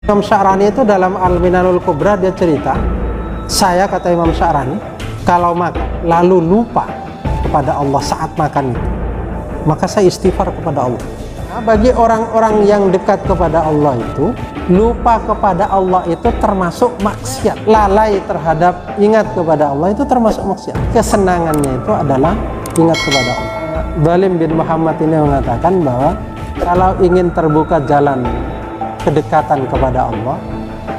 Imam Sya'rani itu dalam Al-Minanul Kubra dia cerita, saya kata Imam Sya'rani, kalau makan lalu lupa kepada Allah saat makan itu, maka saya istighfar kepada Allah. Nah, bagi orang-orang yang dekat kepada Allah itu, lupa kepada Allah itu termasuk maksiat. Lalai terhadap ingat kepada Allah itu termasuk maksiat. Kesenangannya itu adalah ingat kepada Allah. Balim bin Muhammad ini mengatakan bahwa kalau ingin terbuka jalan kedekatan kepada Allah,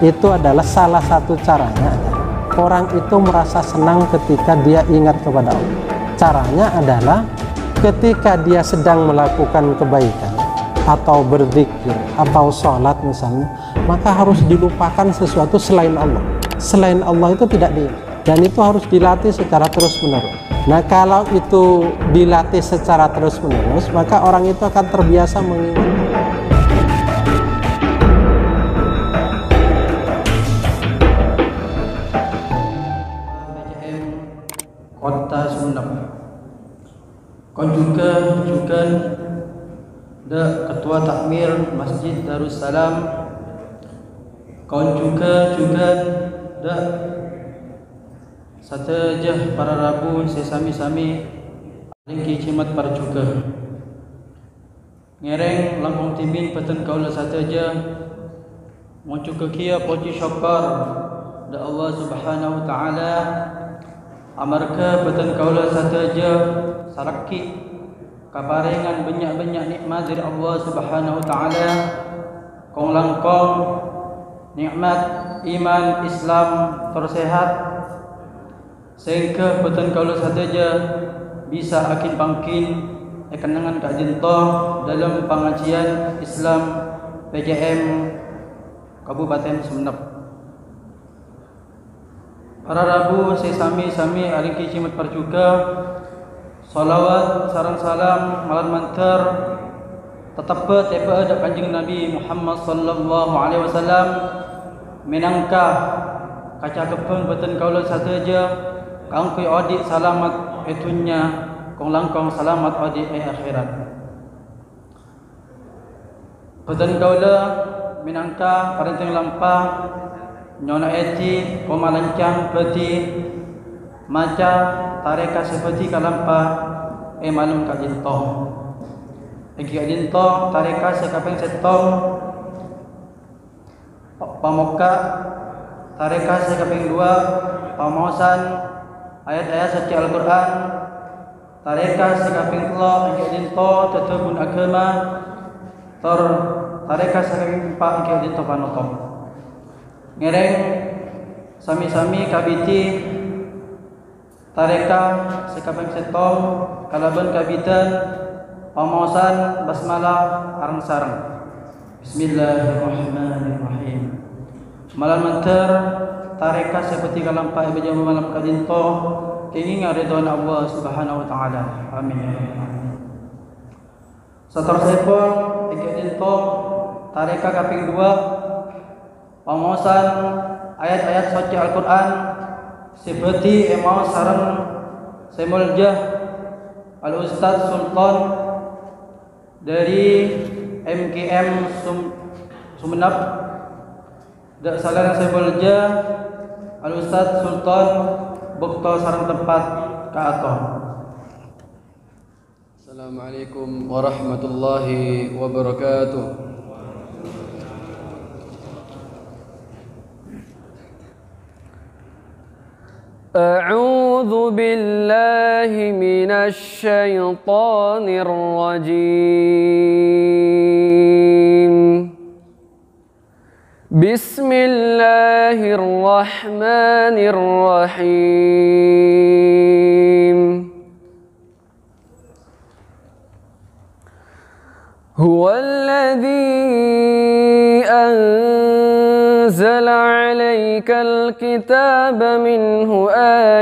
itu adalah salah satu caranya adalah orang itu merasa senang ketika dia ingat kepada Allah. Caranya adalah ketika dia sedang melakukan kebaikan atau berzikir atau sholat misalnya, maka harus dilupakan sesuatu selain Allah. Selain Allah itu tidak diingat, dan itu harus dilatih secara terus-menerus. Nah, kalau itu dilatih secara terus-menerus, maka orang itu akan terbiasa mengingat. Kota Sunda. Kau juga Ketua Takmir Masjid Darussalam. Kau juga satejah para rabu sesami-sami lingki cimat parjuga. Ngereng Lampung Timin peten kaula sateja muncul kekia poci syakar da Allah Subhanahu wa taala. Amarga peten kaula sateja saraki kaparengan banyak-banyak nikmat dari Allah Subhanahu wa taala. Kong langkong nikmat iman Islam tersehat sehingga peten kaula sateja bisa akin pangkin kenangan Kak Jinto dalam pengajian Islam PJM Kabupaten Sumenep. Para rabu sesami-sami alingki cimat parjuga, salawat sareng salam malan mantar tetap tepa ada kanjeng Nabi Muhammad sallallahu alaihi wasallam minangka kacakepeun beten kaula sateja kang kui odi salamat etunya kong langkong salamat odi akhirat. Beten kaula minangka parenteng lampah nyona eti komalancang peti maca tareka seperti kalampa malum kajinto egi kajinto tareka sekapeng setong pamoka tareka sekapeng dua pamosan ayat-ayat suci Al-Quran tareka sekapeng telo egi kajinto tetebun agama tareka sekapeng empat egi kajinto panotong. Ngereng sami-sami kabiti tareka sekapeng setong kalaban kabitan pamosan basmalah arang sarang. Bismillahirrahmanirrahim. Malam mantar tareka seperti kalampa ibadah malam kadinto kenging ridwan Allah Subhanahu wa taala. Amin ya rabbal alamin. Saterusipun kadinto tareka kaping 2 pamosan ayat-ayat suci Al-Quran seperti emau sareng semuljah Al-Ustaz Sultan dari MKM Sumenep dak salarang semuljah Al-Ustaz Sultan bukto sareng tempat ka aton. Assalamualaikum warahmatullahi wabarakatuh. أعوذ بالله من الشيطان الرجيم بسم الله الرحمن الرحيم هو الذي أنزل عليك الكتاب منه آيات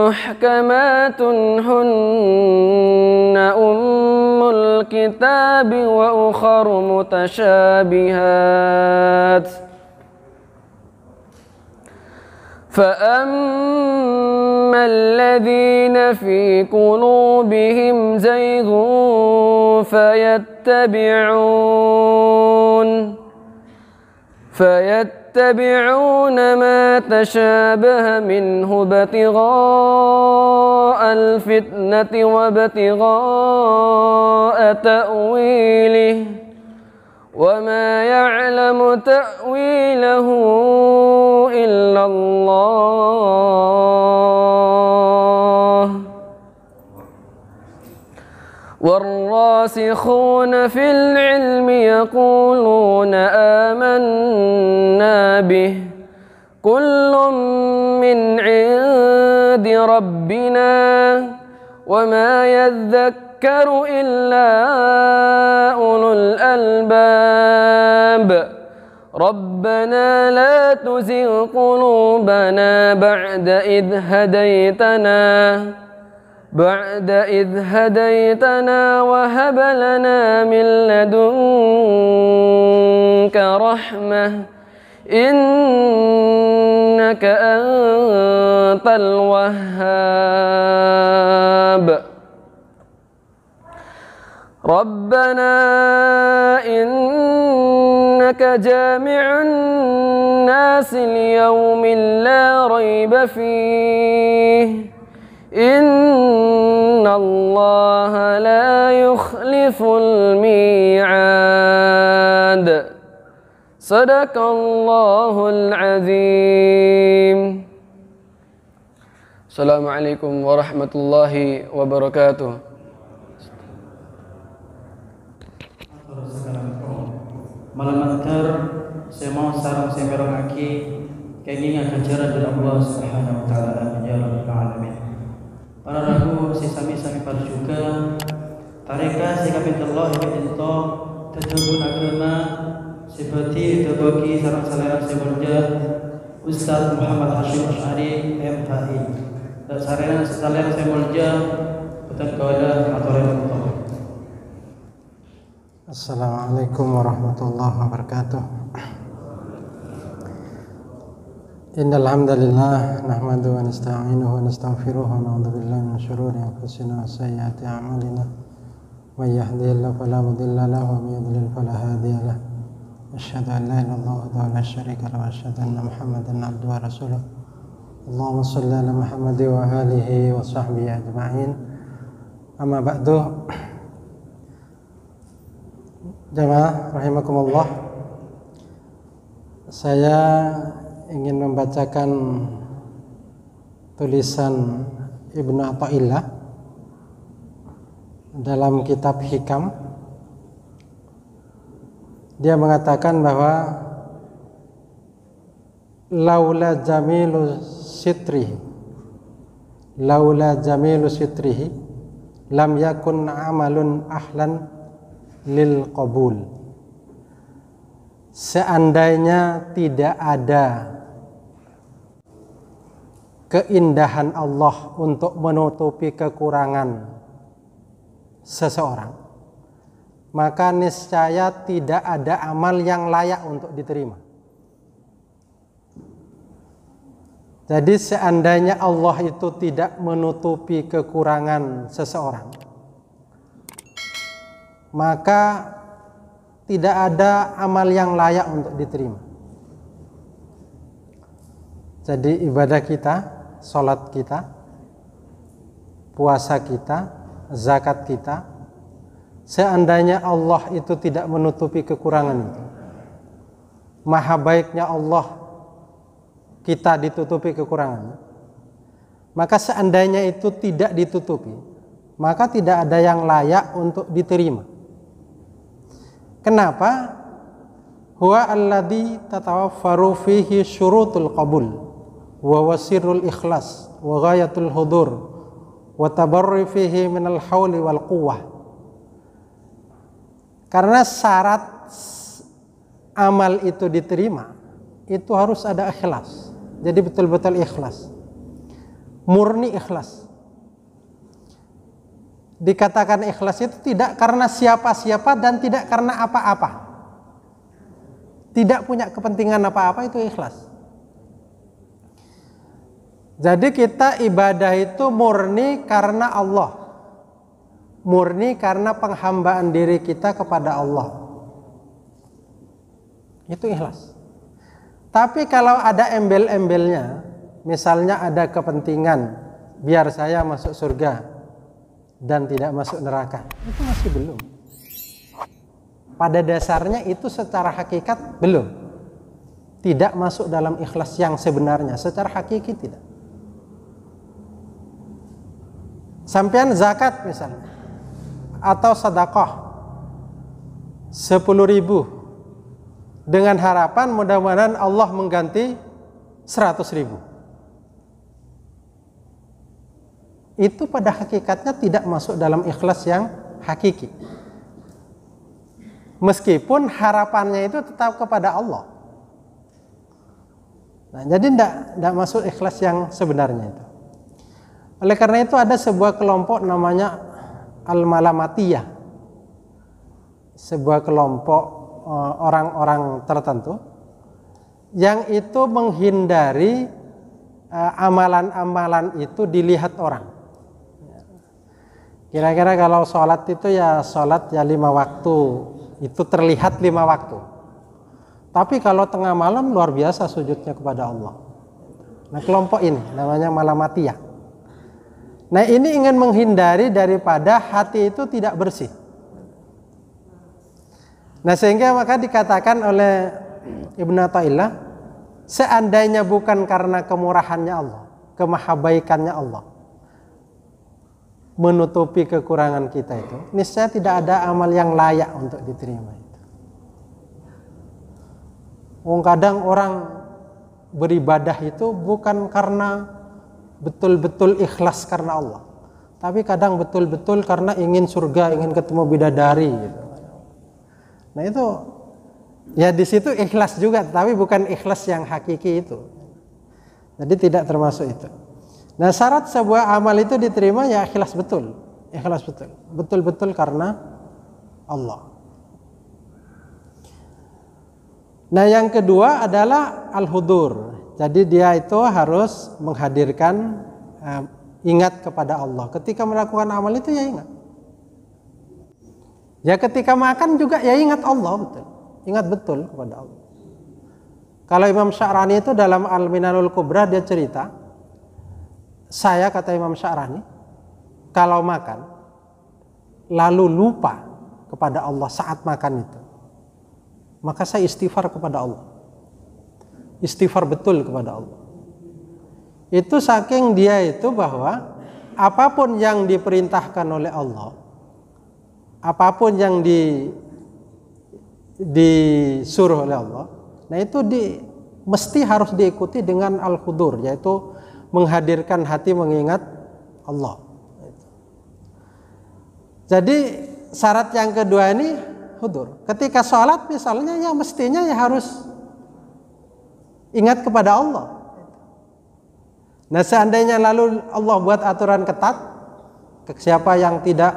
محكمات هن أم الكتاب وأخر متشابهات فأما الذين في قلوبهم زيغ فيتبعون ما تشابه منه ابتغاء الفتنة وابتغاء تأويله وما يعلم تأويله إلا الله والراسخون في العلم يقولون آمنا به كل من عند ربنا وما يذكر إلا أولو الألباب ربنا لا تزغ قلوبنا بعد إذ هديتنا وهب لنا من لدنك رحمة إنك أنت الوهاب ربنا إنك جامع الناس ليوم لا ريب فيه إن الله لا يخلف الميعاد صدق الله العظيم السلام عليكم ورحمة الله وبركاته. Malam antar saya mau sarang saya merongaki keinginan ajaran dari Allah Subhanahu wa taala ya rabbal alamin. Para ragu sami-sami parjuga tareka sikapin Allah bidinto tetebun agama seperti terbagi sarang salera seberja Ustaz Muhammad Hashim Asy'ari MHI dan salera seberja betul kepada aturan Allah. Assalamualaikum warahmatullahi wabarakatuh. Innal hamdalillah nahmaduhu wa nasta'inuhu wa nastaghfiruh wa na'udzu billahi min shururi anfusina wa sayyiati a'malina. May yahdihillahu fala mudilla lahu wa may yudlil fala hadiya lahu. Asyhadu an la ilaha illallah wahdahu la syarika lahu wa asyhadu anna Muhammadan abduhu wa rasuluh. Allahumma shalli ala Muhammad wa alihi wa sahbihi ajma'in. Amma ba'du. Jamaah rahimakumullah, saya ingin membacakan tulisan Ibnu Athaillah dalam kitab Hikam. Dia mengatakan bahwa laula jamilu sitrihi lam yakun amalun ahlan lil qabul. Seandainya tidak ada keindahan Allah untuk menutupi kekurangan seseorang, maka niscaya tidak ada amal yang layak untuk diterima. Jadi seandainya Allah itu tidak menutupi kekurangan seseorang, maka tidak ada amal yang layak untuk diterima. Jadi ibadah kita, sholat kita, puasa kita, zakat kita, seandainya Allah itu tidak menutupi kekurangan itu, maha baiknya Allah kita ditutupi kekurangan, maka seandainya itu tidak ditutupi, maka tidak ada yang layak untuk diterima. Kenapa? Huwa alladhi tatawaffaru fihi syurutul qabul wa wasirul ikhlas wa ghayatul hudur wa tabarri fihi minal hawli wal quwwah. Karena syarat amal itu diterima itu harus ada ikhlas. Jadi betul-betul ikhlas, murni ikhlas. Dikatakan ikhlas itu tidak karena siapa-siapa dan tidak karena apa-apa. Tidak punya kepentingan apa-apa, itu ikhlas. Jadi kita ibadah itu murni karena Allah, murni karena penghambaan diri kita kepada Allah. Itu ikhlas. Tapi kalau ada embel-embelnya, misalnya ada kepentingan biar saya masuk surga dan tidak masuk neraka, itu masih belum. Pada dasarnya itu secara hakikat belum. Tidak masuk dalam ikhlas yang sebenarnya, secara hakiki tidak. Sampean zakat misalnya, atau sedekah 10.000 dengan harapan mudah-mudahan Allah mengganti 100.000. Itu pada hakikatnya tidak masuk dalam ikhlas yang hakiki. Meskipun harapannya itu tetap kepada Allah. Nah, jadi tidak masuk ikhlas yang sebenarnya itu. Oleh karena itu ada sebuah kelompok namanya Al-Malamatiyah. Sebuah kelompok orang-orang tertentu yang itu menghindari amalan-amalan itu dilihat orang. Kira-kira kalau sholat itu ya sholat ya 5 waktu, itu terlihat 5 waktu. Tapi kalau tengah malam luar biasa sujudnya kepada Allah. Nah, kelompok ini namanya Malamatiyah. Nah, ini ingin menghindari daripada hati itu tidak bersih. Nah, sehingga maka dikatakan oleh Ibnu Athaillah, seandainya bukan karena kemurahannya Allah, kemahabaikannya Allah menutupi kekurangan kita itu, niscaya tidak ada amal yang layak untuk diterima itu. Kadang orang beribadah itu bukan karena betul-betul ikhlas karena Allah, tapi kadang betul-betul karena ingin surga, ingin ketemu bidadari gitu. Nah, itu ya di situ ikhlas juga, tapi bukan ikhlas yang hakiki itu. Jadi tidak termasuk itu. Nah, syarat sebuah amal itu diterima ya ikhlas betul, betul-betul karena Allah. Nah, yang kedua adalah al-hudur. Jadi dia itu harus menghadirkan ingat kepada Allah. Ketika melakukan amal itu ya ingat. Ya ketika makan juga ya ingat Allah betul. Ingat betul kepada Allah. Kalau Imam Sya'rani itu dalam Al-Minanul Kubra dia cerita, saya kata Imam Sya'rani, kalau makan lalu lupa kepada Allah saat makan itu, maka saya istighfar kepada Allah. Istighfar betul kepada Allah. Itu saking dia itu bahwa apapun yang diperintahkan oleh Allah, apapun yang disuruh oleh Allah, nah itu mesti harus diikuti dengan al-hudur, yaitu menghadirkan hati mengingat Allah. Jadi syarat yang kedua ini hudur. Ketika sholat misalnya ya mestinya ya harus ingat kepada Allah. Nah, seandainya lalu Allah buat aturan ketat, siapa yang tidak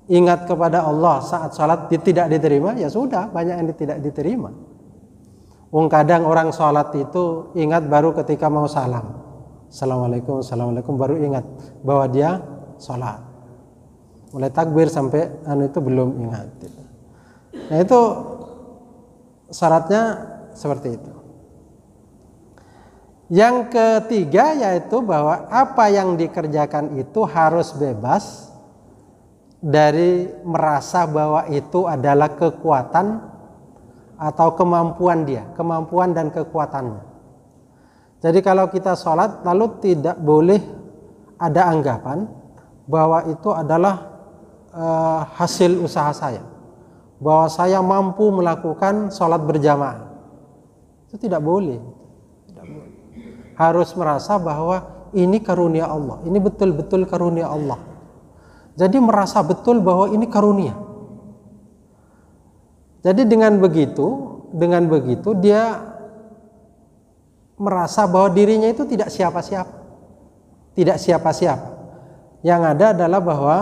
ingat kepada Allah saat sholat tidak diterima, ya sudah, banyak yang tidak diterima. Kadang orang sholat itu ingat baru ketika mau salam, assalamualaikum, assalamualaikum, baru ingat bahwa dia sholat. Mulai takbir sampai itu belum ingat. Nah, itu syaratnya seperti itu. Yang ketiga yaitu bahwa apa yang dikerjakan itu harus bebas dari merasa bahwa itu adalah kekuatan atau kemampuan dia, kemampuan dan kekuatannya. Jadi kalau kita sholat lalu tidak boleh ada anggapan bahwa itu adalah hasil usaha saya, bahwa saya mampu melakukan sholat berjamaah. Itu tidak boleh. Harus merasa bahwa ini karunia Allah, ini betul-betul karunia Allah. Jadi merasa betul bahwa ini karunia. Jadi dengan begitu dia merasa bahwa dirinya itu tidak siapa-siapa. Tidak siapa-siapa. Yang ada adalah bahwa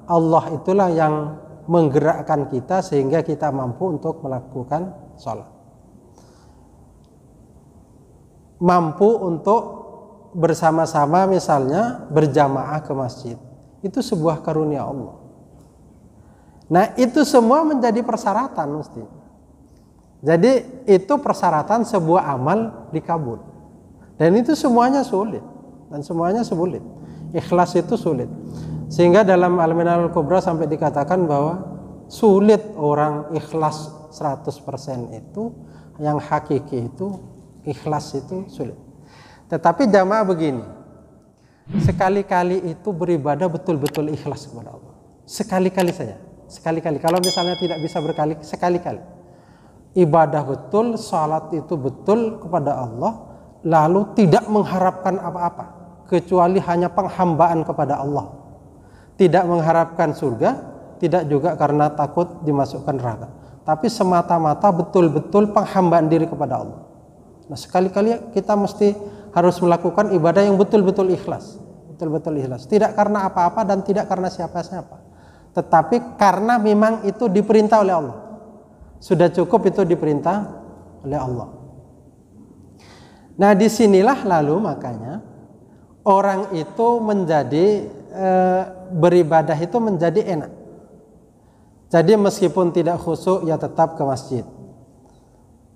Allah itulah yang menggerakkan kita sehingga kita mampu untuk melakukan sholat. Mampu untuk bersama-sama misalnya berjamaah ke masjid, itu sebuah karunia Allah. Nah itu semua menjadi persyaratan mesti. Jadi itu persyaratan sebuah amal dikabul. Dan itu semuanya sulit. Dan semuanya sulit. Ikhlas itu sulit. Sehingga dalam Al-Minanul Kubra sampai dikatakan bahwa sulit orang ikhlas 100% itu, yang hakiki itu, ikhlas itu sulit. Tetapi jamaah begini, sekali-kali itu beribadah betul-betul ikhlas kepada Allah. Sekali-kali saja. Sekali-kali. Kalau misalnya tidak bisa berkali, sekali-kali. Ibadah betul, salat itu betul kepada Allah, lalu tidak mengharapkan apa-apa, kecuali hanya penghambaan kepada Allah. Tidak mengharapkan surga, tidak juga karena takut dimasukkan neraka. Tapi semata-mata betul-betul penghambaan diri kepada Allah. Nah sekali-kali kita mesti harus melakukan ibadah yang betul-betul ikhlas. Betul-betul ikhlas. Tidak karena apa-apa dan tidak karena siapa-siapa. Tetapi karena memang itu diperintah oleh Allah. Sudah cukup itu diperintah oleh Allah. Nah disinilah lalu makanya orang itu menjadi beribadah itu menjadi enak. Jadi meskipun tidak khusyuk ya tetap ke masjid.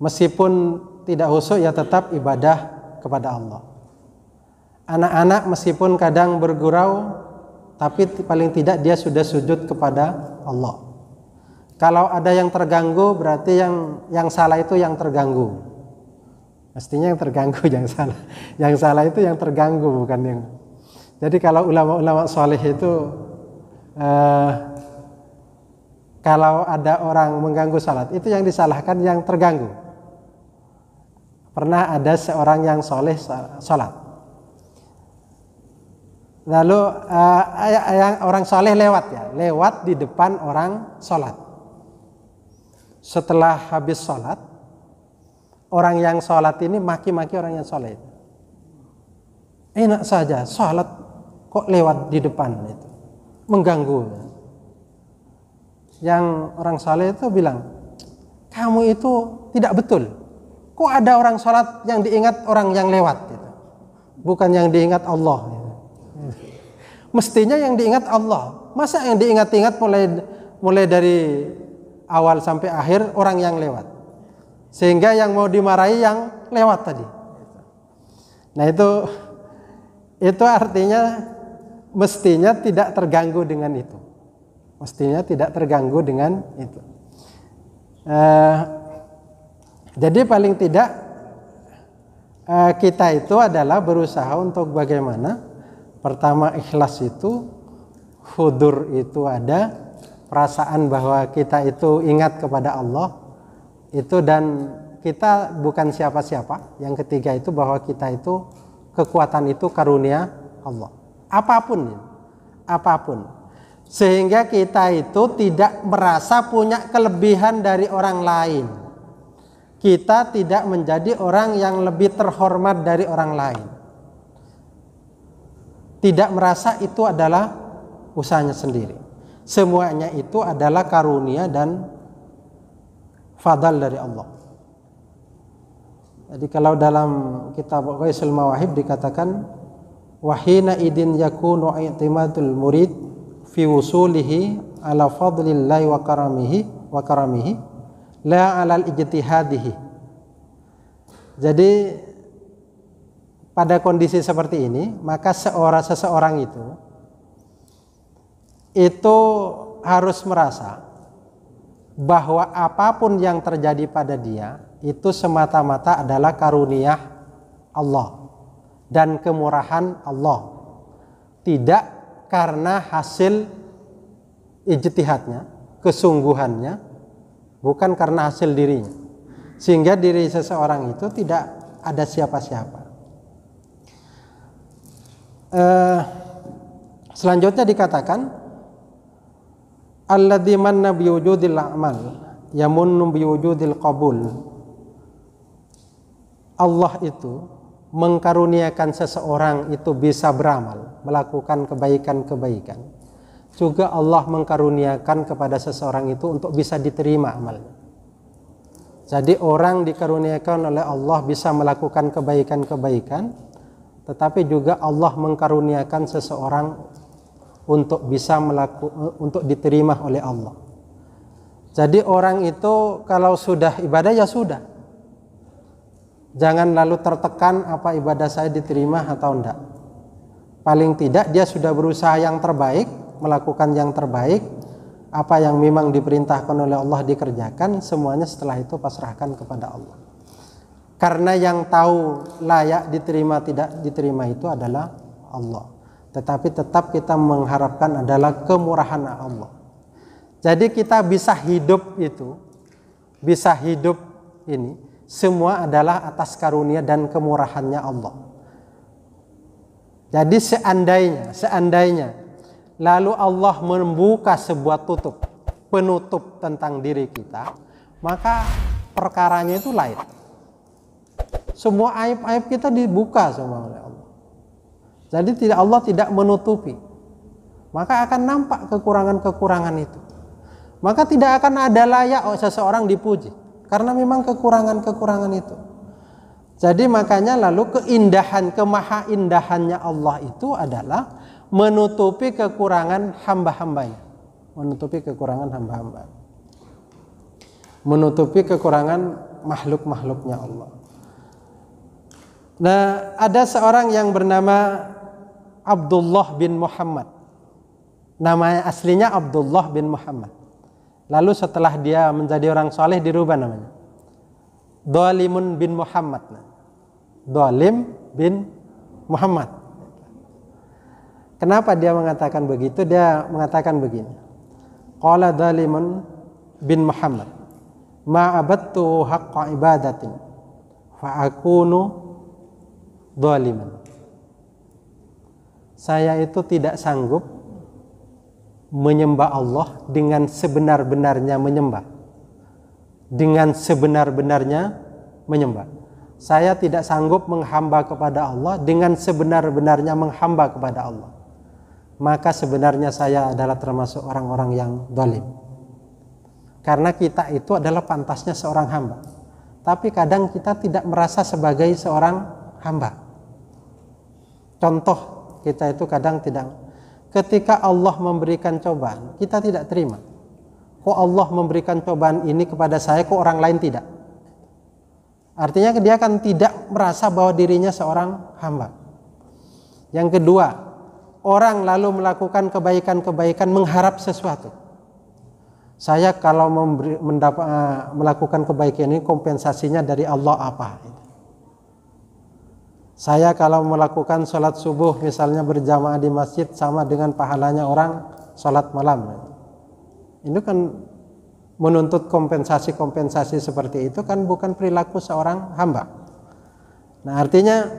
Meskipun tidak khusyuk ya tetap ibadah kepada Allah. Anak-anak meskipun kadang bergurau, tapi paling tidak dia sudah sujud kepada Allah. Kalau ada yang terganggu berarti yang salah itu yang terganggu. Mestinya yang terganggu yang salah. Yang salah itu yang terganggu bukan yang. Jadi kalau ulama-ulama soleh itu kalau ada orang mengganggu salat itu yang disalahkan yang terganggu. Pernah ada seorang yang soleh salat. Lalu yang orang soleh lewat di depan orang salat. Setelah habis sholat, orang yang sholat ini maki-maki orang yang sholat. Enak saja, sholat kok lewat di depan itu, mengganggu. Yang orang sholat itu bilang, kamu itu tidak betul. Kok ada orang sholat yang diingat orang yang lewat, gitu. Bukan yang diingat Allah. Gitu. Mestinya yang diingat Allah. Masa yang diingat-ingat mulai dari awal sampai akhir orang yang lewat, sehingga yang mau dimarahi yang lewat tadi. Nah itu artinya mestinya tidak terganggu dengan itu. Mestinya tidak terganggu dengan itu. Jadi paling tidak kita itu adalah berusaha untuk bagaimana pertama ikhlas itu, hudur itu ada, perasaan bahwa kita itu ingat kepada Allah itu, dan kita bukan siapa-siapa. Yang ketiga itu bahwa kita itu kekuatan itu karunia Allah. Apapun, sehingga kita itu tidak merasa punya kelebihan dari orang lain. Kita tidak menjadi orang yang lebih terhormat dari orang lain. Tidak merasa itu adalah usahanya sendiri. Semuanya itu adalah karunia dan fadal dari Allah. Jadi kalau dalam kitab Ghaisul Mawahib dikatakan wahina idin yakunu i'timadul murid fi wusulihi ala fadlillahi wa karamihi la ala ijtihadihi. Jadi pada kondisi seperti ini maka seseorang itu harus merasa bahwa apapun yang terjadi pada dia itu semata-mata adalah karunia Allah dan kemurahan Allah, tidak karena hasil ijtihadnya, kesungguhannya, bukan karena hasil dirinya, sehingga diri seseorang itu tidak ada siapa-siapa. Selanjutnya dikatakan alladzi manna biwujudil a'mal yamunnu biwujudil qabul. Allah itu mengkaruniakan seseorang itu bisa beramal, melakukan kebaikan-kebaikan. Juga Allah mengkaruniakan kepada seseorang itu untuk bisa diterima amalnya. Jadi orang dikaruniakan oleh Allah bisa melakukan kebaikan-kebaikan, tetapi juga Allah mengkaruniakan seseorang untuk bisa untuk diterima oleh Allah. Jadi orang itu kalau sudah ibadah ya sudah. Jangan lalu tertekan apa ibadah saya diterima atau enggak. Paling tidak dia sudah berusaha yang terbaik, melakukan yang terbaik, apa yang memang diperintahkan oleh Allah dikerjakan, semuanya setelah itu pasrahkan kepada Allah. Karena yang tahu layak diterima tidak diterima itu adalah Allah. Tetapi tetap kita mengharapkan adalah kemurahan Allah. Jadi kita bisa hidup ini semua adalah atas karunia dan kemurahannya Allah. Jadi seandainya lalu Allah membuka sebuah penutup tentang diri kita, maka perkaranya itu lain. Semua aib-aib kita dibuka sama oleh Allah. Jadi Allah tidak menutupi, maka akan nampak kekurangan-kekurangan itu. Maka tidak akan ada layak seseorang dipuji, karena memang kekurangan-kekurangan itu. Jadi makanya lalu kemahaindahannya Allah itu adalah menutupi kekurangan hamba-hambanya, menutupi kekurangan hamba-hamba, menutupi kekurangan makhluk-makhluknya Allah. Nah, ada seorang yang bernama Abdullah bin Muhammad. Namanya aslinya Abdullah bin Muhammad. Lalu setelah dia menjadi orang soleh dirubah namanya Dhalimun bin Muhammad. Dhalim bin Muhammad. Kenapa dia mengatakan begitu? Dia mengatakan begini. Qala Dhalimun bin Muhammad, ma'abattu haqqa ibadatin fa'akunu dhaliman. Saya itu tidak sanggup menyembah Allah dengan sebenar-benarnya menyembah. Dengan sebenar-benarnya menyembah. Saya tidak sanggup menghamba kepada Allah dengan sebenar-benarnya menghamba kepada Allah. Maka sebenarnya saya adalah termasuk orang-orang yang zalim. Karena kita itu adalah pantasnya seorang hamba. Tapi kadang kita tidak merasa sebagai seorang hamba. Contoh, kita itu kadang tidak. Ketika Allah memberikan cobaan, kita tidak terima. Kok Allah memberikan cobaan ini kepada saya, kok orang lain tidak? Artinya dia akan tidak merasa bahwa dirinya seorang hamba. Yang kedua, orang lalu melakukan kebaikan-kebaikan mengharap sesuatu. Saya kalau melakukan kebaikan ini kompensasinya dari Allah apa? Saya kalau melakukan sholat subuh misalnya berjamaah di masjid sama dengan pahalanya orang sholat malam. Ini kan menuntut kompensasi-kompensasi seperti itu kan bukan perilaku seorang hamba. Nah artinya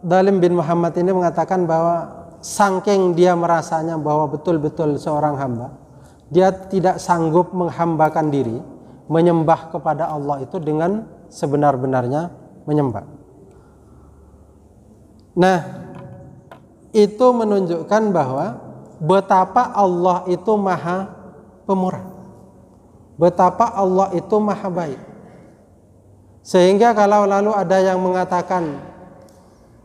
Dhalim bin Muhammad ini mengatakan bahwa saking dia merasanya bahwa betul-betul seorang hamba, dia tidak sanggup menghambakan diri, menyembah kepada Allah itu dengan sebenar-benarnya menyembah. Nah, itu menunjukkan bahwa betapa Allah itu maha pemurah, betapa Allah itu maha baik. Sehingga kalau lalu ada yang mengatakan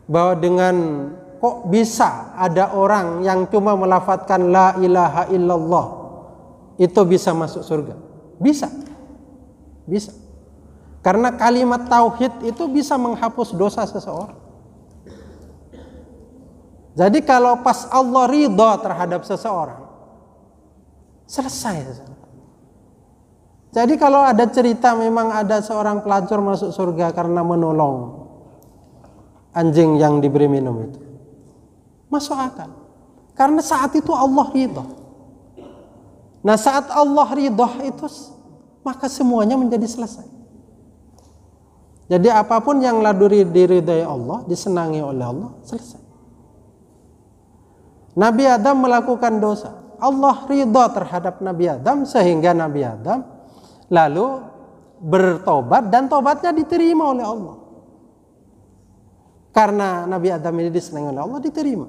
bahwa dengan kok bisa ada orang yang cuma melafadzkan la ilaha illallah itu bisa masuk surga? Bisa. Karena kalimat tauhid itu bisa menghapus dosa seseorang. Jadi kalau pas Allah ridha terhadap seseorang, selesai. Jadi kalau ada cerita memang ada seorang pelacur masuk surga karena menolong anjing yang diberi minum itu, masuk akal. Karena saat itu Allah ridha. Nah saat Allah ridha itu, maka semuanya menjadi selesai. Jadi apapun yang diridai Allah, disenangi oleh Allah, selesai. Nabi Adam melakukan dosa, Allah ridha terhadap Nabi Adam sehingga Nabi Adam lalu bertobat dan tobatnya diterima oleh Allah. Karena Nabi Adam ini disenangi oleh Allah, diterima.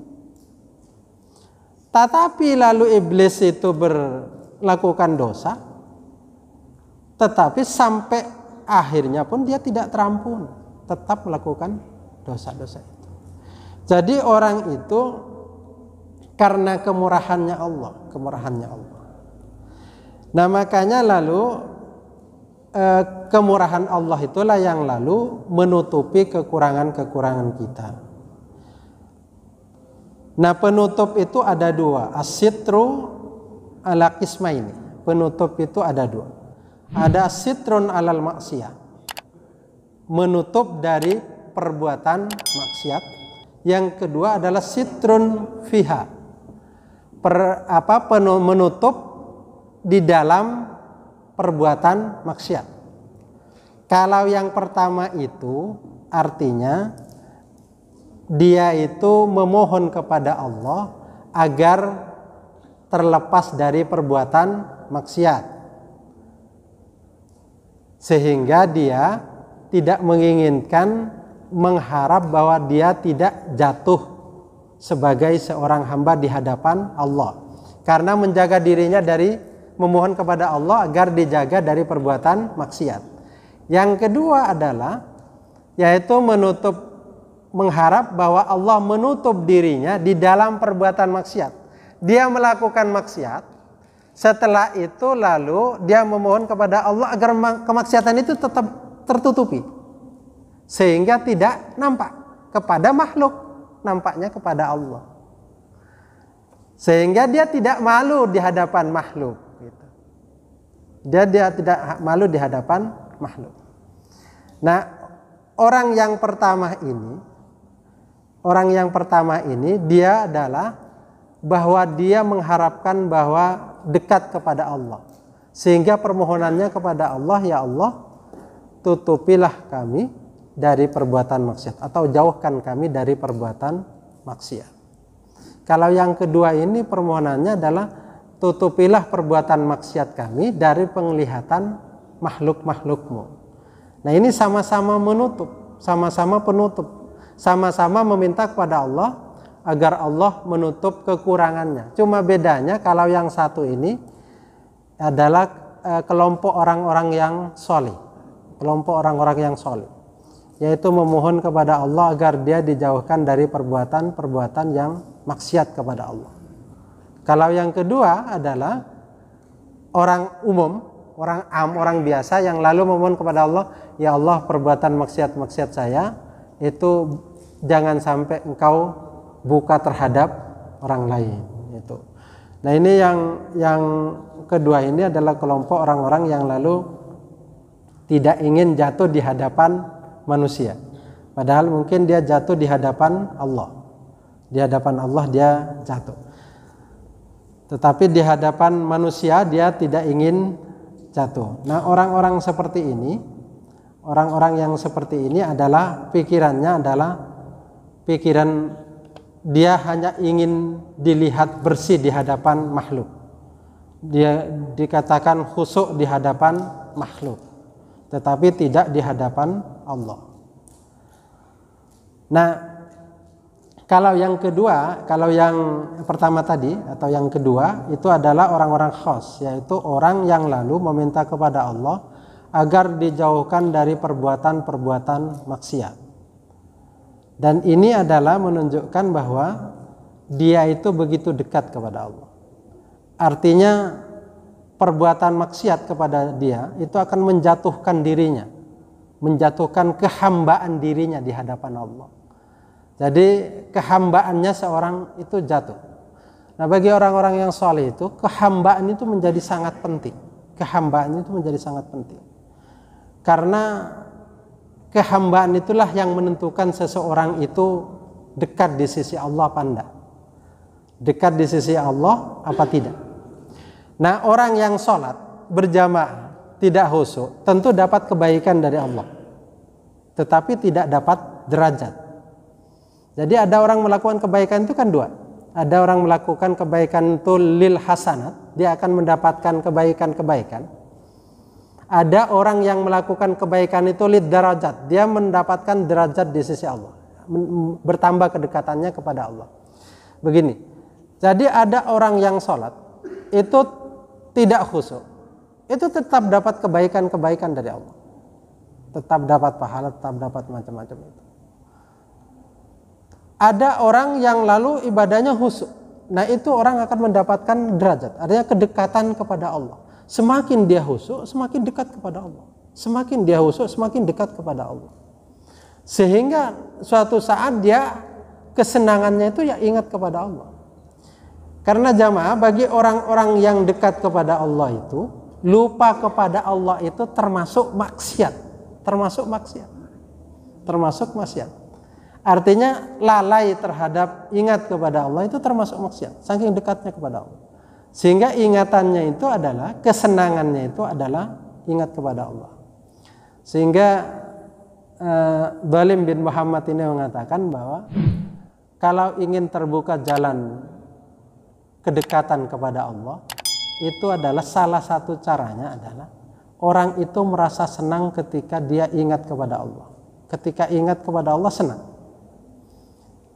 Tetapi lalu iblis itu melakukan dosa, tetapi sampai akhirnya pun dia tidak terampuni. tetap melakukan dosa-dosa itu. Jadi orang itu karena kemurahannya Allah. Nah makanya lalu kemurahan Allah itulah yang lalu menutupi kekurangan-kekurangan kita. Nah penutup itu ada dua, as-sitru ala qismaini. Penutup itu ada dua. Ada sitrun alal maksiyah, menutup dari perbuatan maksiat. Yang kedua adalah sitrun fiha, menutup di dalam perbuatan maksiat. Kalau yang pertama itu artinya dia itu memohon kepada Allah agar terlepas dari perbuatan maksiat, sehingga dia tidak menginginkan, mengharap bahwa dia tidak jatuh sebagai seorang hamba di hadapan Allah, karena menjaga dirinya dari memohon kepada Allah agar dijaga dari perbuatan maksiat. Yang kedua adalah yaitu mengharap bahwa Allah menutup dirinya di dalam perbuatan maksiat. Dia melakukan maksiat, setelah itu lalu dia memohon kepada Allah agar kemaksiatan itu tetap tertutupi, sehingga tidak nampak kepada makhluk, nampaknya kepada Allah, sehingga dia tidak malu di hadapan makhluk. Dia tidak malu di hadapan makhluk. Nah, orang yang pertama ini dia adalah bahwa dia mengharapkan bahwa dekat kepada Allah, sehingga permohonannya kepada Allah, ya Allah, tutupilah kami dari perbuatan maksiat, atau jauhkan kami dari perbuatan maksiat. Kalau yang kedua ini permohonannya adalah tutupilah perbuatan maksiat kami dari penglihatan makhluk-makhlukmu. Nah ini sama-sama menutup, sama-sama penutup, sama-sama meminta kepada Allah agar Allah menutup kekurangannya. Cuma bedanya kalau yang satu ini adalah kelompok orang-orang yang soleh, yaitu memohon kepada Allah agar dia dijauhkan dari perbuatan-perbuatan yang maksiat kepada Allah. Kalau yang kedua adalah orang umum, orang biasa yang lalu memohon kepada Allah, ya Allah, perbuatan maksiat saya itu jangan sampai engkau buka terhadap orang lain. Itu. Nah ini yang kedua ini adalah kelompok orang-orang yang lalu tidak ingin jatuh di hadapan manusia, padahal mungkin dia jatuh di hadapan Allah. Di hadapan Allah dia jatuh, tetapi di hadapan manusia dia tidak ingin jatuh. Nah orang-orang yang seperti ini adalah pikirannya adalah pikiran dia hanya ingin dilihat bersih di hadapan makhluk. Dia dikatakan khusyuk di hadapan makhluk, tetapi tidak di hadapan Allah. Nah, kalau yang pertama tadi atau yang kedua itu adalah orang-orang khas, yaitu orang yang lalu meminta kepada Allah agar dijauhkan dari perbuatan-perbuatan maksiat. Dan ini adalah menunjukkan bahwa dia itu begitu dekat kepada Allah. Artinya perbuatan maksiat kepada dia itu akan menjatuhkan dirinya, menjatuhkan kehambaan dirinya di hadapan Allah. Jadi kehambaannya seorang itu jatuh. Nah bagi orang-orang yang soleh itu kehambaan itu menjadi sangat penting. Karena kehambaan itulah yang menentukan seseorang itu dekat di sisi Allah apa enggak. Dekat di sisi Allah apa tidak. Nah orang yang sholat berjamaah tidak khusyuk tentu dapat kebaikan dari Allah, tetapi tidak dapat derajat. Jadi ada orang melakukan kebaikan itu kan dua. Ada orang melakukan kebaikan itu lil hasanat, dia akan mendapatkan kebaikan-kebaikan. Ada orang yang melakukan kebaikan itu lid darajat, dia mendapatkan derajat di sisi Allah, bertambah kedekatannya kepada Allah. Begini, jadi ada orang yang sholat itu tidak khusyuk, itu tetap dapat kebaikan-kebaikan dari Allah. tetap dapat pahala, tetap dapat macam-macam itu. Ada orang yang lalu ibadahnya khusyuk. Nah, itu orang akan mendapatkan derajat, artinya kedekatan kepada Allah. Semakin dia khusyuk, semakin dekat kepada Allah. Semakin dia khusyuk, semakin dekat kepada Allah. Sehingga suatu saat dia kesenangannya itu ya ingat kepada Allah. Karena jamaah, bagi orang-orang yang dekat kepada Allah itu, lupa kepada Allah itu termasuk maksiat. Termasuk maksiat. Artinya lalai terhadap ingat kepada Allah itu termasuk maksiat, saking dekatnya kepada Allah. Sehingga ingatannya itu adalah, kesenangannya itu adalah ingat kepada Allah. Sehingga Dhalim bin Muhammad ini mengatakan bahwa kalau ingin terbuka jalan kedekatan kepada Allah, itu adalah salah satu caranya adalah orang itu merasa senang ketika dia ingat kepada Allah. Ketika ingat kepada Allah senang.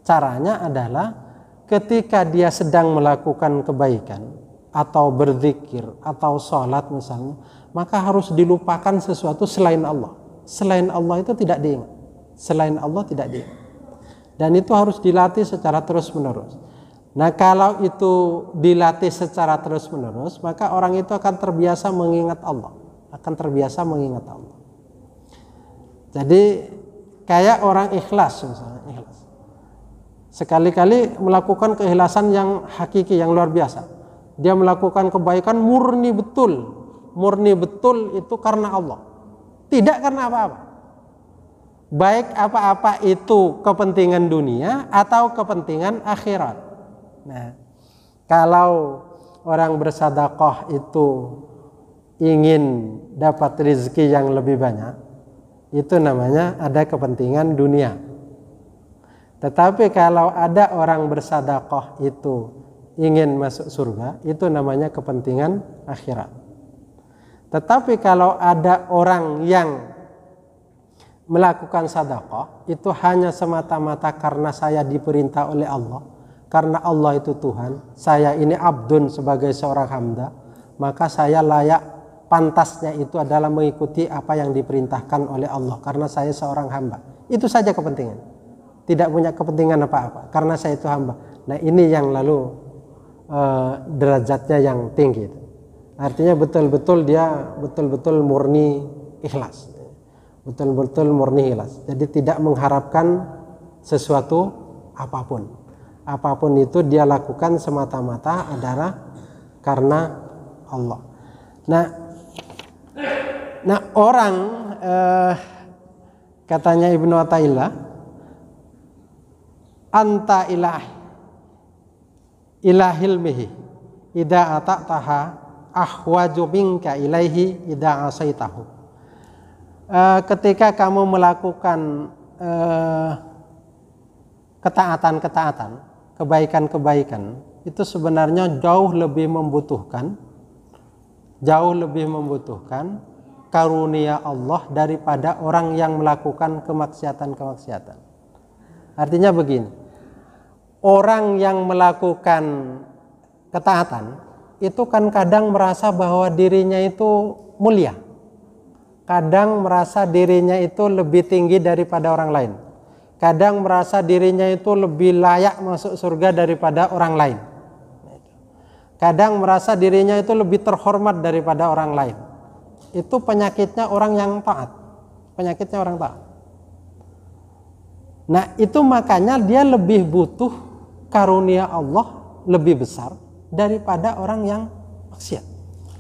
Caranya adalah ketika dia sedang melakukan kebaikan atau berzikir atau sholat misalnya, maka harus dilupakan sesuatu selain Allah. Selain Allah itu tidak diingat. Selain Allah tidak diingat. Dan itu harus dilatih secara terus-menerus. Nah, kalau itu dilatih secara terus-menerus, maka orang itu akan terbiasa mengingat Allah. Akan terbiasa mengingat Allah. Jadi kayak orang ikhlas misalnya, ikhlas. Sekali-kali melakukan keikhlasan yang hakiki, yang luar biasa. Dia melakukan kebaikan murni betul. Murni betul itu karena Allah. Tidak karena apa-apa. Baik apa-apa itu kepentingan dunia atau kepentingan akhirat. Nah, kalau orang bersedekah itu ingin dapat rezeki yang lebih banyak, itu namanya ada kepentingan dunia. Tetapi kalau ada orang bersedekah itu ingin masuk surga, itu namanya kepentingan akhirat. Tetapi kalau ada orang yang melakukan sedekah itu hanya semata-mata karena saya diperintah oleh Allah, karena Allah itu Tuhan, saya ini abdun sebagai seorang hamba, maka saya layak, pantasnya itu adalah mengikuti apa yang diperintahkan oleh Allah karena saya seorang hamba. Itu saja kepentingan. Tidak punya kepentingan apa-apa karena saya itu hamba. Nah, ini yang lalu derajatnya yang tinggi itu. Artinya betul-betul dia betul-betul murni ikhlas. Betul-betul murni ikhlas. Jadi tidak mengharapkan sesuatu apapun. Apapun itu dia lakukan semata-mata adalah karena Allah. Nah orang katanya Ibnu Athaillah, anta ilahilmihi idza ata'taha ahwaju minka ilaihi idza asaitahu. Ketika kamu melakukan ketaatan-ketaatan, kebaikan-kebaikan, itu sebenarnya jauh lebih membutuhkan karunia Allah daripada orang yang melakukan kemaksiatan-kemaksiatan. Artinya begini, orang yang melakukan ketaatan itu kan kadang merasa bahwa dirinya itu mulia, kadang merasa dirinya itu lebih tinggi daripada orang lain, kadang merasa dirinya itu lebih layak masuk surga daripada orang lain, kadang merasa dirinya itu lebih terhormat daripada orang lain. Itu penyakitnya orang yang taat, penyakitnya orang taat. Nah, itu makanya dia lebih butuh karunia Allah lebih besar daripada orang yang maksiat.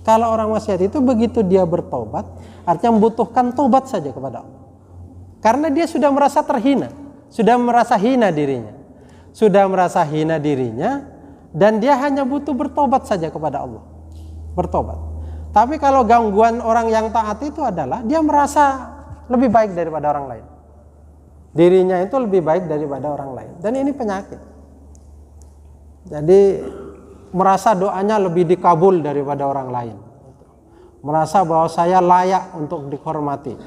Kalau orang maksiat itu begitu dia bertobat, artinya membutuhkan tobat saja kepada Allah. Karena dia sudah merasa terhina, sudah merasa hina dirinya, dan dia hanya butuh bertobat saja kepada Allah. Bertobat. Tapi kalau gangguan orang yang taat itu adalah dia merasa lebih baik daripada orang lain. Dirinya itu lebih baik daripada orang lain. Dan ini penyakit. Jadi merasa doanya lebih dikabul daripada orang lain. Merasa bahwa saya layak untuk dihormati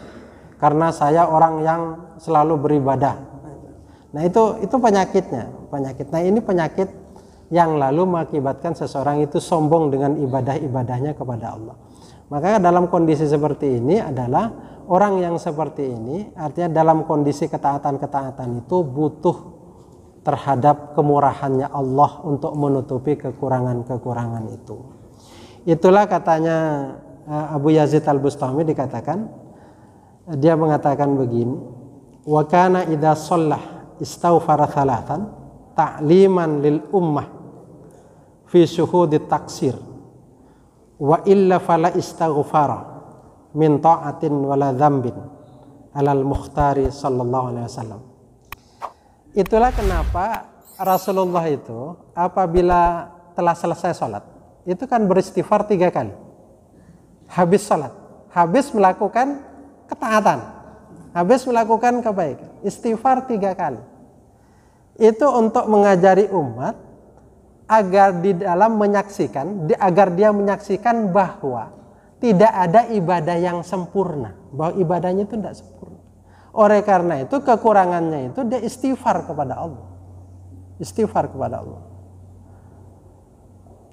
karena saya orang yang selalu beribadah. Nah, itu penyakitnya. Nah, ini penyakit yang lalu mengakibatkan seseorang itu sombong dengan ibadah-ibadahnya kepada Allah. Maka dalam kondisi seperti ini adalah orang yang seperti ini artinya dalam kondisi ketaatan-ketaatan itu butuh terhadap kemurahannya Allah untuk menutupi kekurangan-kekurangan itu. Itulah katanya Abu Yazid Al-Bustami dikatakan, dia mengatakan begini, wa kana idza shallah istaghfara thalathan ta'liman lil ummah fi syuhudi taksir wa illa fala istaghfara min ta'atin wala dzambin alal mukhtari sallallahu alaihi wasallam. Itulah kenapa Rasulullah itu apabila telah selesai sholat itu kan beristighfar 3 kali habis sholat, habis melakukan ketaatan, habis melakukan kebaikan, istighfar 3 kali. Itu untuk mengajari umat agar di dalam menyaksikan, agar dia menyaksikan bahwa tidak ada ibadah yang sempurna, bahwa ibadahnya itu tidak sempurna. Oleh karena itu kekurangannya itu dia istighfar kepada Allah, istighfar kepada Allah.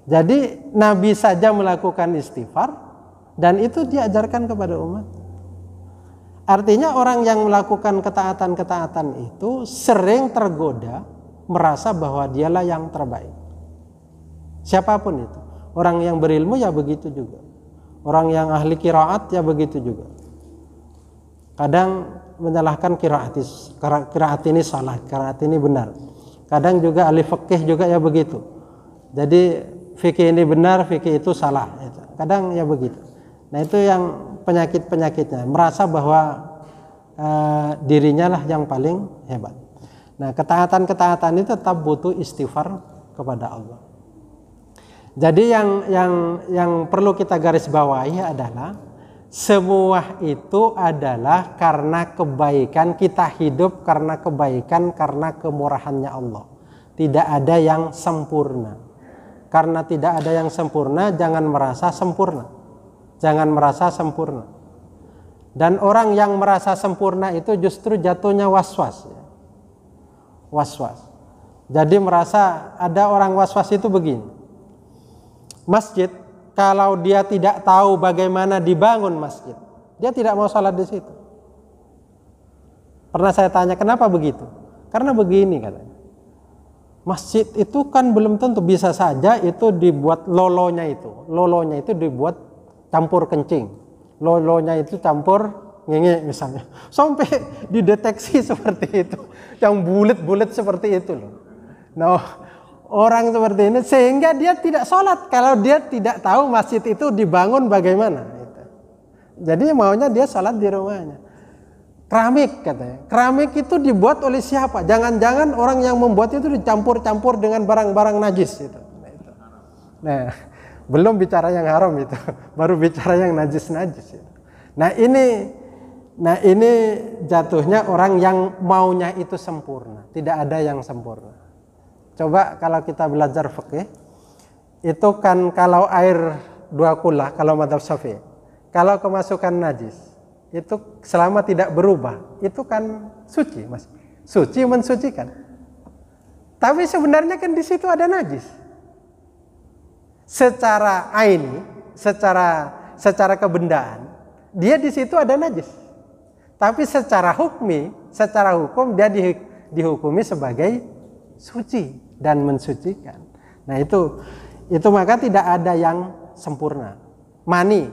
Jadi Nabi saja melakukan istighfar dan itu diajarkan kepada umat. Artinya orang yang melakukan ketaatan-ketaatan itu sering tergoda merasa bahwa dialah yang terbaik. Siapapun itu. Orang yang berilmu ya begitu juga. Orang yang ahli qiraat ya begitu juga. Kadang menyalahkan qiraat ini salah, qiraat ini benar. Kadang juga ahli fikih juga ya begitu. Jadi fikih ini benar, fikih itu salah. Kadang ya begitu. Nah itu yang penyakit-penyakitnya, merasa bahwa dirinya lah yang paling hebat. Nah ketaatan-ketaatan itu tetap butuh istighfar kepada Allah. Jadi yang perlu kita garis bawahi adalah semua itu adalah karena kebaikan, kita hidup karena kebaikan, karena kemurahannya Allah. Tidak ada yang sempurna. Karena tidak ada yang sempurna, jangan merasa sempurna. Jangan merasa sempurna. Dan orang yang merasa sempurna itu justru jatuhnya was-was. Was-was. Jadi merasa, ada orang was-was itu begini. Masjid, kalau dia tidak tahu bagaimana dibangun masjid, dia tidak mau sholat di situ. Pernah saya tanya, kenapa begitu? Karena begini katanya. Masjid itu kan belum tentu, bisa saja itu dibuat lolonya itu dibuat campur kencing, lolonya itu campur ngenge misalnya, sampai dideteksi seperti itu, yang bulat-bulat seperti itu loh. Nah orang seperti ini sehingga dia tidak sholat kalau dia tidak tahu masjid itu dibangun bagaimana. Jadi maunya dia sholat di rumahnya. Keramik katanya, keramik itu dibuat oleh siapa? Jangan-jangan orang yang membuat itu dicampur-campur dengan barang-barang najis itu. Nah, belum bicara yang haram itu, baru bicara yang najis-najis itu. Nah ini jatuhnya orang yang maunya itu sempurna, tidak ada yang sempurna. Coba kalau kita belajar fikih, itu kan kalau air 2 kula, kalau madzhab Syafi'i, kalau kemasukan najis, itu selama tidak berubah, itu kan suci, Mas. Suci mensucikan. Tapi sebenarnya kan di situ ada najis. Secara aini, secara kebendaan, dia di situ ada najis. Tapi secara hukum dia dihukumi sebagai suci dan mensucikan. Nah itu maka tidak ada yang sempurna. Mani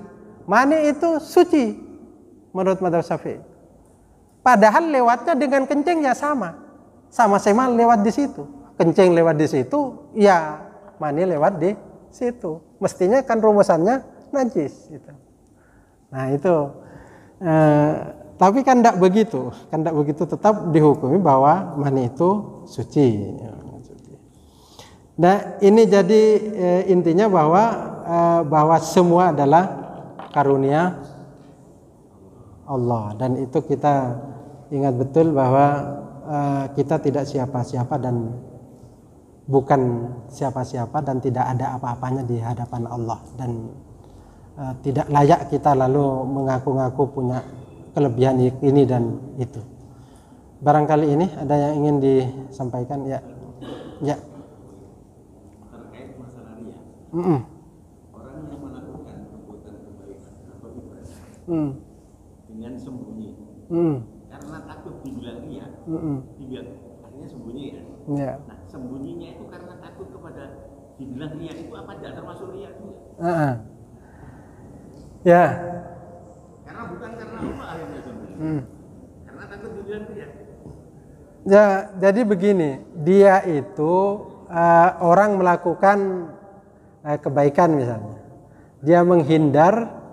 itu suci menurut madzhab Syafi'i. Padahal lewatnya dengan kencing ya sama-sama lewat di situ. Kencing lewat di situ, ya mani lewat di situ. Mestinya kan rumusannya najis gitu. Nah itu tapi kan tidak begitu, tetap dihukumi bahwa mani itu suci. Nah ini jadi intinya bahwa semua adalah karunia Allah, dan itu kita ingat betul bahwa kita tidak siapa-siapa dan bukan siapa-siapa dan tidak ada apa-apanya di hadapan Allah, dan tidak layak kita lalu mengaku-ngaku punya kelebihan ini dan itu. Barangkali ini ada yang ingin disampaikan ya. Terkait masalah riya. Orang yang melakukan perbuatan kebaikan atau ibadah dengan sembunyi. Karena takut dibilang ria, dibilang akhirnya sembunyi ya. Ya. Nah, sembunyinya itu karena takut kepada dibilang ria itu apa tidak termasuk ria juga? Ya. Karena bukan karena Allah akhirnya sembunyi. Karena takut dibilang ria. Ya, jadi begini, dia itu orang melakukan kebaikan misalnya. Dia menghindar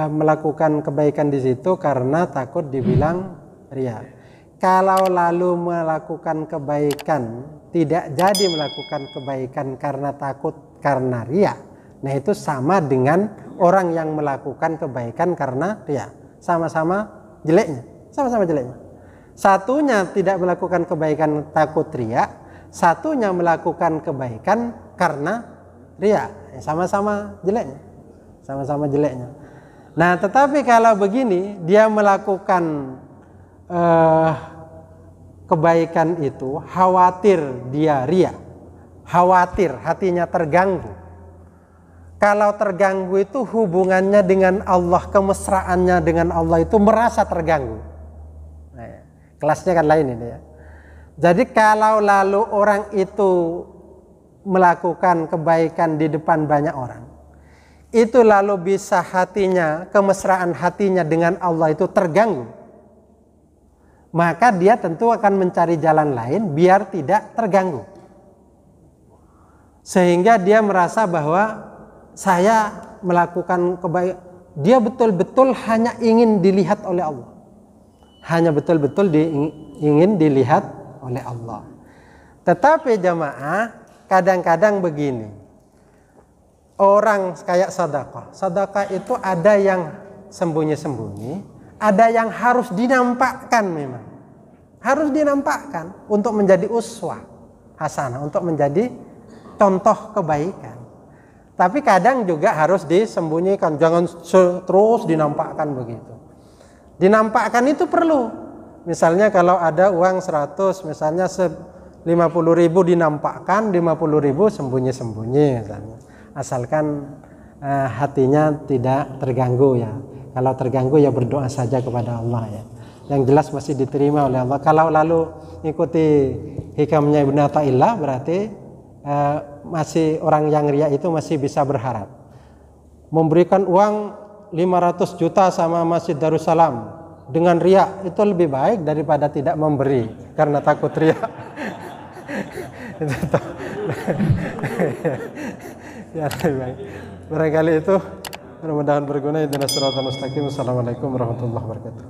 melakukan kebaikan di situ karena takut dibilang ria. Kalau lalu melakukan kebaikan, tidak jadi melakukan kebaikan karena takut karena ria, nah itu sama dengan orang yang melakukan kebaikan karena ria. Sama-sama jeleknya, sama-sama jeleknya. Satunya tidak melakukan kebaikan takut ria, satunya melakukan kebaikan karena ria. Sama-sama jeleknya, sama-sama jeleknya. Nah, tetapi kalau begini, dia melakukan kebaikan itu, khawatir dia ria, khawatir hatinya terganggu. Kalau terganggu itu hubungannya dengan Allah, kemesraannya dengan Allah itu merasa terganggu. Nah, kelasnya kan lain ini ya. Jadi kalau lalu orang itu melakukan kebaikan di depan banyak orang, itu lalu bisa hatinya, kemesraan hatinya dengan Allah itu terganggu, maka dia tentu akan mencari jalan lain biar tidak terganggu. Sehingga dia merasa bahwa saya melakukan kebaikan, dia betul-betul hanya ingin dilihat oleh Allah. Hanya betul-betul ingin dilihat oleh Allah. Tetapi jamaah, kadang-kadang begini. Orang kayak sedekah. Sedekah itu ada yang sembunyi-sembunyi, ada yang harus dinampakkan memang. Harus dinampakkan untuk menjadi uswah hasanah, untuk menjadi contoh kebaikan. Tapi kadang juga harus disembunyikan, jangan terus dinampakkan begitu. Dinampakkan itu perlu. Misalnya kalau ada uang 100, misalnya 50.000 dinampakkan, 50.000 sembunyi-sembunyi misalnya. Asalkan hatinya tidak terganggu ya. Kalau terganggu ya berdoa saja kepada Allah ya. Yang jelas masih diterima oleh Allah. Kalau lalu ikuti hikamnya Ibnu Athaillah, berarti masih orang yang ria itu masih bisa berharap. Memberikan uang 500 juta sama Masjid Darussalam dengan ria itu lebih baik daripada tidak memberi karena takut ria. Ya, baik. Barangkali itu mudah-mudahan berguna. Ihdinas siratal mustaqim. Assalamualaikum warahmatullahi wabarakatuh.